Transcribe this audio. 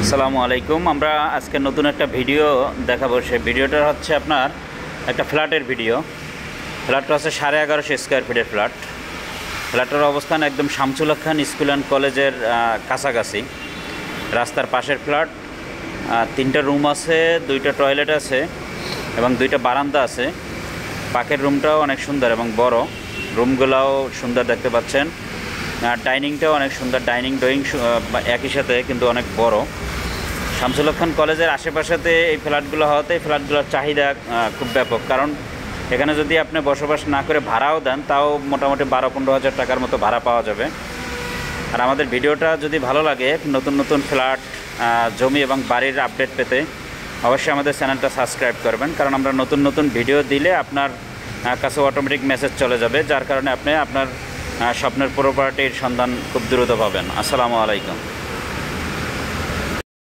আসসালামু আলাইকুম। আমরা আজকে নতুন একটা ভিডিও দেখাবো। সেই ভিডিওটা হচ্ছে আপনার একটা ফ্ল্যাটের ভিডিও। ফ্ল্যাটটা হচ্ছে 1150 স্কোয়ার ফিটের ফ্ল্যাট। ফ্ল্যাটের অবস্থান একদম শামসুল হক খান স্কুল অ্যান্ড কলেজের কাছাকাছি, রাস্তার পাশের ফ্ল্যাট। 3টা রুম আছে, 2টা টয়লেট আছে এবং 2টা বারান্দা আছে। পাকের রুমটাও অনেক সুন্দর এবং বড়, রুমগুলোও সুন্দর দেখতে পাচ্ছেন। ডাইনিংটাও অনেক সুন্দর, ডাইনিং ড্রয়িং একই সাথে কিন্তু অনেক বড়। শামসুল হক খান কলেজের আশেপাশেতে এই ফ্ল্যাটগুলো হওয়াতে এই ফ্ল্যাটগুলোর চাহিদা খুব ব্যাপক। কারণ এখানে যদি আপনি বসবাস না করে ভাড়াও দেন, তাও মোটামুটি 12-15 হাজার টাকার মতো ভাড়া পাওয়া যাবে। আর আমাদের ভিডিওটা যদি ভালো লাগে, নতুন নতুন ফ্ল্যাট, জমি এবং বাড়ির আপডেট পেতে অবশ্যই আমাদের চ্যানেলটা সাবস্ক্রাইব করবেন। কারণ আমরা নতুন নতুন ভিডিও দিলে আপনার কাছে অটোমেটিক মেসেজ চলে যাবে, যার কারণে আপনি আপনার স্বপ্নের প্রপার্টির সন্ধান খুব দ্রুত পাবেন। আসসালামু আলাইকুম।